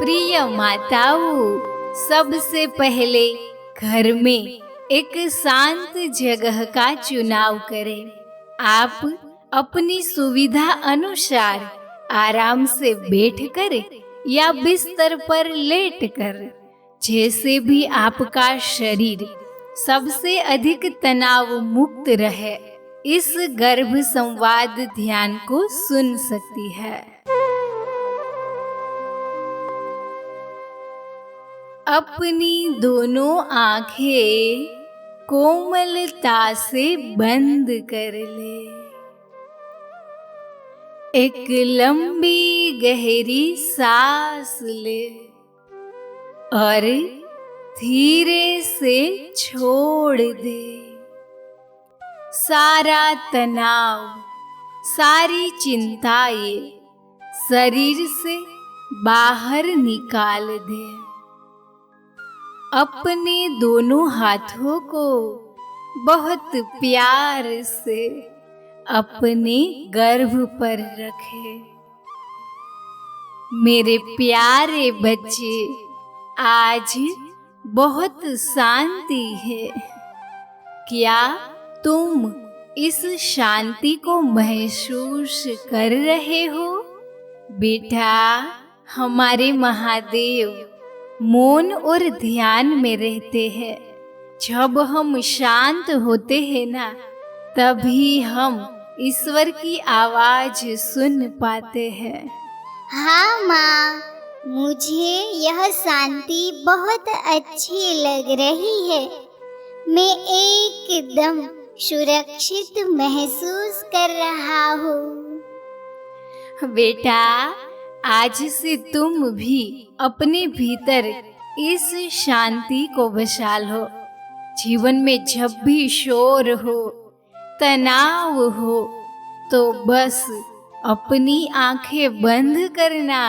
प्रिय माताओं, सबसे पहले घर में एक शांत जगह का चुनाव करें। आप अपनी सुविधा अनुसार आराम से बैठकर या बिस्तर पर लेटकर, जैसे भी आपका शरीर सबसे अधिक तनाव मुक्त रहे, इस गर्भ संवाद ध्यान को सुन सकती है। अपनी दोनों आंखें कोमलता से बंद कर ले। एक लंबी गहरी सांस ले और धीरे से छोड़ दे। सारा तनाव, सारी चिंताएं शरीर से बाहर निकाल दे। अपने दोनों हाथों को बहुत प्यार से अपने गर्भ पर रखे। मेरे प्यारे बच्चे, आज बहुत शांति है। क्या तुम इस शांति को महसूस कर रहे हो? बेटा, हमारे महादेव मौन और ध्यान में रहते हैं। जब हम शांत होते हैं ना, तभी हम ईश्वर की आवाज सुन पाते हैं। हाँ माँ, मुझे यह शांति बहुत अच्छी लग रही है। मैं एकदम सुरक्षित महसूस कर रहा हूँ। बेटा, आज से तुम भी अपने भीतर इस शांति को बसा लो। जीवन में जब भी शोर हो, तनाव हो, तो बस अपनी आंखें बंद करना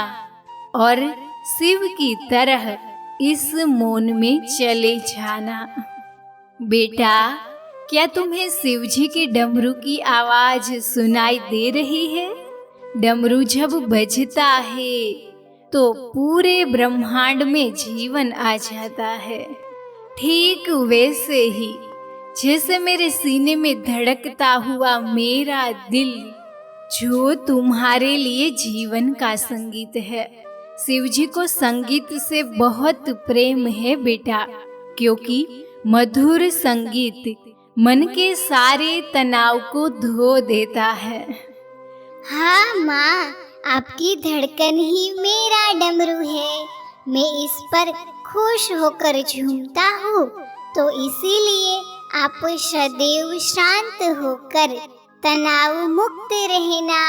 और शिव की तरह इस मौन में चले जाना। बेटा, क्या तुम्हें शिव जी के डमरू की आवाज सुनाई दे रही है? डमरू जब बजता है तो पूरे ब्रह्मांड में जीवन आ जाता है। ठीक वैसे ही जैसे मेरे सीने में धड़कता हुआ मेरा दिल, जो तुम्हारे लिए जीवन का संगीत है। शिव जी को संगीत से बहुत प्रेम है बेटा, क्योंकि मधुर संगीत मन के सारे तनाव को धो देता है। हाँ माँ, आपकी धड़कन ही मेरा डमरू है। मैं इस पर खुश होकर झूमता हूँ, तो इसीलिए आप सदैव शांत होकर तनाव मुक्त रहना,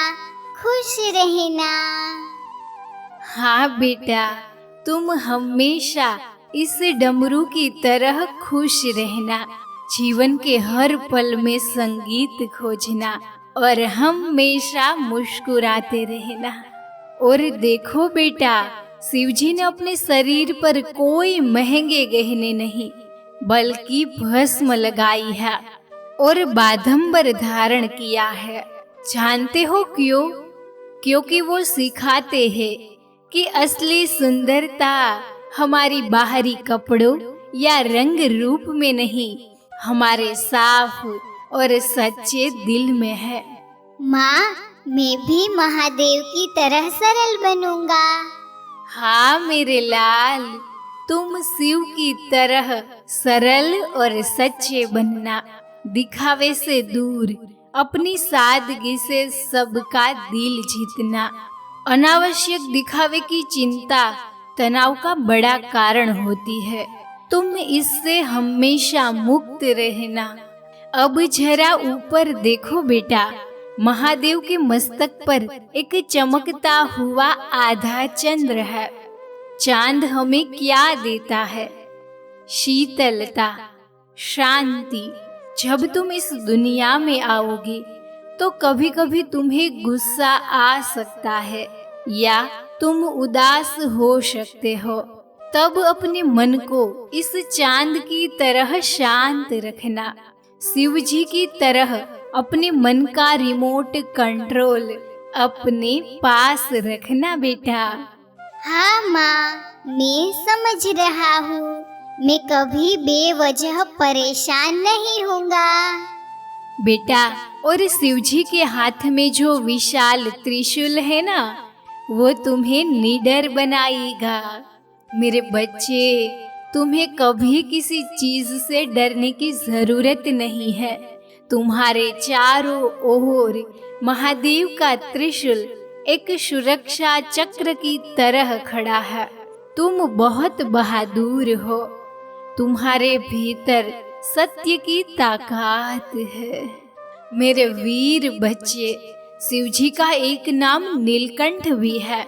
खुश रहना। हाँ बेटा, तुम हमेशा इस डमरू की तरह खुश रहना, जीवन के हर पल में संगीत खोजना और हमेशा मुस्कुराते रहना। और देखो बेटा, शिव जी ने अपने शरीर पर कोई महंगे गहने नहीं, बल्कि भस्म लगाई है और बाधंबर धारण किया है। जानते हो क्यों? क्योंकि वो सिखाते हैं कि असली सुंदरता हमारी बाहरी कपड़ों या रंग रूप में नहीं, हमारे साफ और सच्चे दिल में है। माँ, मैं भी महादेव की तरह सरल बनूंगा। हाँ मेरे लाल, तुम शिव की तरह सरल और सच्चे बनना। दिखावे से दूर अपनी सादगी से सबका दिल जीतना। अनावश्यक दिखावे की चिंता तनाव का बड़ा कारण होती है। तुम इससे हमेशा मुक्त रहना। अब जरा ऊपर देखो बेटा, महादेव के मस्तक पर एक चमकता हुआ आधा चंद्र है। चांद हमें क्या देता है? शीतलता, शांति। जब तुम इस दुनिया में आओगे तो कभी कभी तुम्हें गुस्सा आ सकता है या तुम उदास हो सकते हो। तब अपने मन को इस चांद की तरह शांत रखना। शिव जी की तरह अपने मन का रिमोट कंट्रोल अपने पास रखना बेटा। हाँ माँ, मैं समझ रहा हूँ। मैं कभी बेवजह परेशान नहीं होऊंगा। बेटा, और शिवजी के हाथ में जो विशाल त्रिशूल है ना, वो तुम्हें निडर बनाएगा। मेरे बच्चे, तुम्हें कभी किसी चीज से डरने की जरूरत नहीं है। तुम्हारे चारों ओर महादेव का त्रिशूल एक सुरक्षा चक्र की तरह खड़ा है। तुम बहुत बहादुर हो। तुम्हारे भीतर सत्य की ताकत है। मेरे वीर बच्चे, शिवजी का एक नाम नीलकंठ भी है।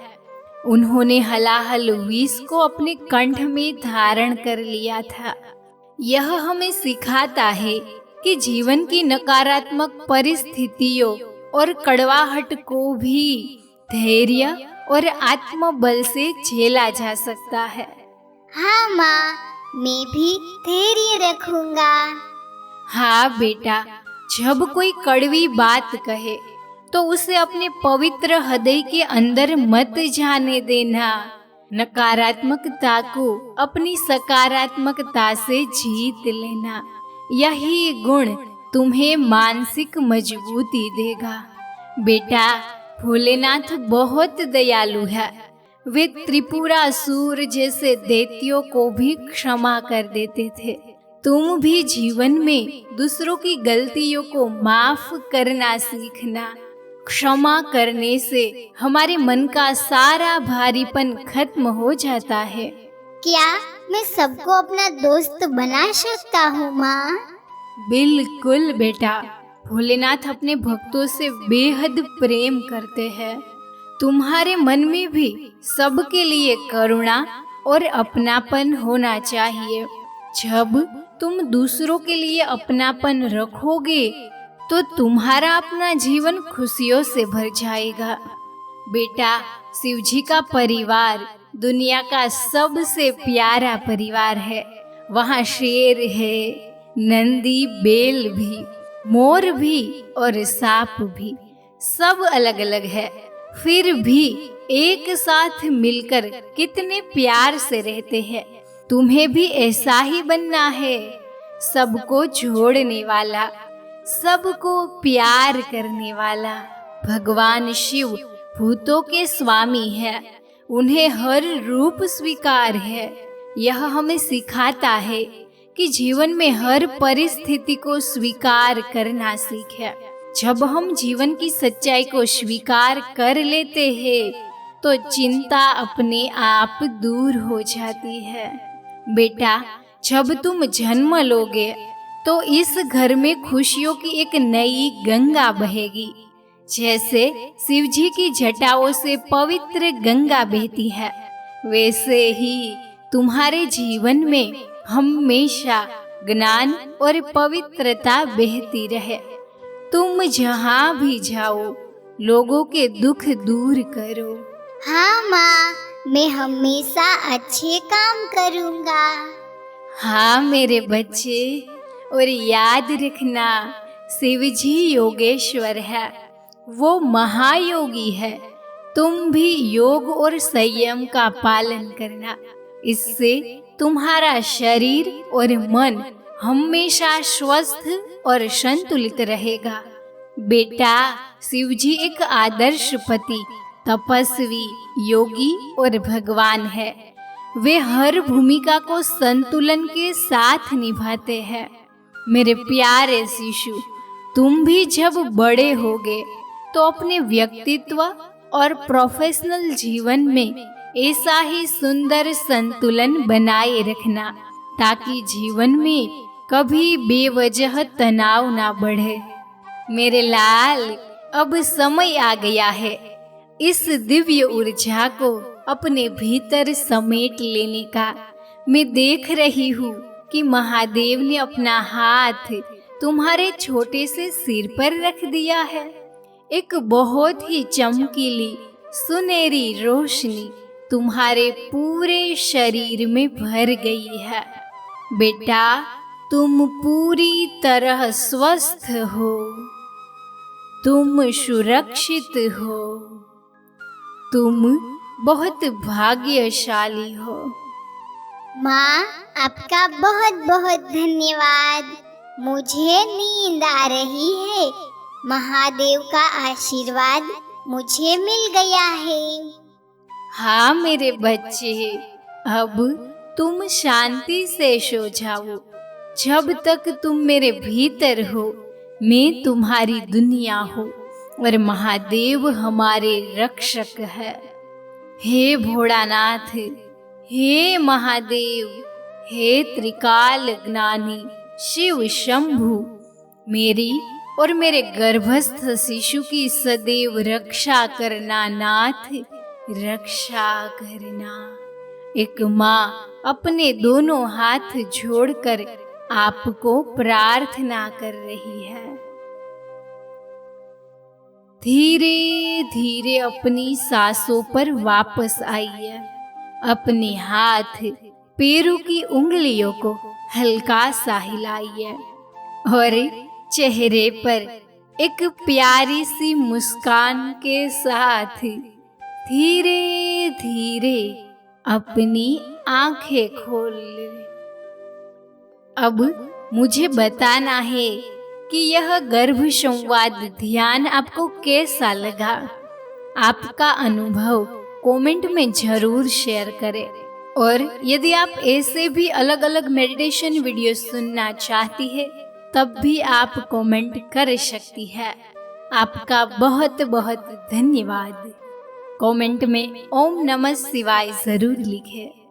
उन्होंने हलाहल विष को अपने कंठ में धारण कर लिया था। यह हमें सिखाता है कि जीवन की नकारात्मक परिस्थितियों और कड़वाहट को भी धैर्य और आत्मबल से झेला जा सकता है। हाँ माँ, मैं भी धैर्य रखूंगा। हाँ बेटा, जब कोई कड़वी बात कहे तो उसे अपने पवित्र हृदय के अंदर मत जाने देना। नकारात्मकता को अपनी सकारात्मकता से जीत लेना। यही गुण तुम्हें मानसिक मजबूती देगा। बेटा, भोलेनाथ बहुत दयालु है। वे त्रिपुरासुर जैसे दैत्यों को भी क्षमा कर देते थे। तुम भी जीवन में दूसरों की गलतियों को माफ करना सीखना। क्षमा करने से हमारे मन का सारा भारीपन खत्म हो जाता है। क्या मैं सबको अपना दोस्त बना सकता हूँ माँ? बिल्कुल बेटा, भोलेनाथ अपने भक्तों से बेहद प्रेम करते हैं। तुम्हारे मन में भी सबके लिए करुणा और अपनापन होना चाहिए। जब तुम दूसरों के लिए अपनापन रखोगे तो तुम्हारा अपना जीवन खुशियों से भर जाएगा। बेटा, शिवजी का परिवार दुनिया का सबसे प्यारा परिवार है। वहाँ शेर है, नंदी, बेल भी, मोर भी और सांप भी, सब अलग अलग है, फिर भी एक साथ मिलकर कितने प्यार से रहते हैं। तुम्हें भी ऐसा ही बनना है, सबको जोड़ने वाला, सबको प्यार करने वाला। भगवान शिव भूतों के स्वामी है, उन्हें हर रूप स्वीकार है। यह हमें सिखाता है कि जीवन में हर परिस्थिति को स्वीकार करना सीखें। जब हम जीवन की सच्चाई को स्वीकार कर लेते हैं तो चिंता अपने आप दूर हो जाती है। बेटा, जब तुम जन्म लोगे तो इस घर में खुशियों की एक नई गंगा बहेगी। जैसे शिवजी की जटाओं से पवित्र गंगा बहती है, वैसे ही तुम्हारे जीवन में हमेशा ज्ञान और पवित्रता बहती रहे। तुम जहाँ भी जाओ, लोगों के दुख दूर करो। हाँ माँ, मैं हमेशा अच्छे काम करूँगा। हाँ मेरे बच्चे, और याद रखना, शिवजी योगेश्वर है, वो महायोगी है। तुम भी योग और संयम का पालन करना, इससे तुम्हारा शरीर और मन हमेशा स्वस्थ और संतुलित रहेगा। बेटा, शिवजी एक आदर्श पति, तपस्वी, योगी और भगवान है। वे हर भूमिका को संतुलन के साथ निभाते हैं। मेरे प्यारे शिशु, तुम भी जब बड़े होगे तो अपने व्यक्तित्व और प्रोफेशनल जीवन में ऐसा ही सुंदर संतुलन बनाए रखना, ताकि जीवन में कभी बेवजह तनाव ना बढ़े। मेरे लाल, अब समय आ गया है इस दिव्य ऊर्जा को अपने भीतर समेट लेने का। मैं देख रही हूँ कि महादेव ने अपना हाथ तुम्हारे छोटे से सिर पर रख दिया है। एक बहुत ही चमकीली सुनहरी रोशनी तुम्हारे पूरे शरीर में भर गई है। बेटा, तुम पूरी तरह स्वस्थ हो, तुम सुरक्षित हो, तुम बहुत भाग्यशाली हो। माँ, आपका बहुत बहुत धन्यवाद। मुझे नींद आ रही है। महादेव का आशीर्वाद मुझे मिल गया है। हाँ मेरे बच्चे, अब तुम शांति से सो जाओ। जब तक तुम मेरे भीतर हो, मैं तुम्हारी दुनिया हूँ और महादेव हमारे रक्षक है। हे भोलानाथ, हे महादेव, हे त्रिकाल ज्ञानी शिव शंभु, मेरी और मेरे गर्भस्थ शिशु की सदैव रक्षा करना नाथ, रक्षा करना। एक माँ अपने दोनों हाथ जोड़कर आपको प्रार्थना कर रही है। धीरे धीरे अपनी सांसों पर वापस आइए। अपने हाथ पैरों की उंगलियों को हल्का सा हिलाइए और चेहरे पर एक प्यारी सी मुस्कान के साथ धीरे धीरे अपनी आंखें खोल लें। अब मुझे बताना है कि यह गर्भ संवाद ध्यान आपको कैसा लगा। आपका अनुभव कमेंट में जरूर शेयर करें। और यदि आप ऐसे भी अलग अलग मेडिटेशन वीडियो सुनना चाहती है, तब भी आप कमेंट कर सकती है। आपका बहुत बहुत धन्यवाद। कमेंट में ओम नमः शिवाय जरूर लिखें।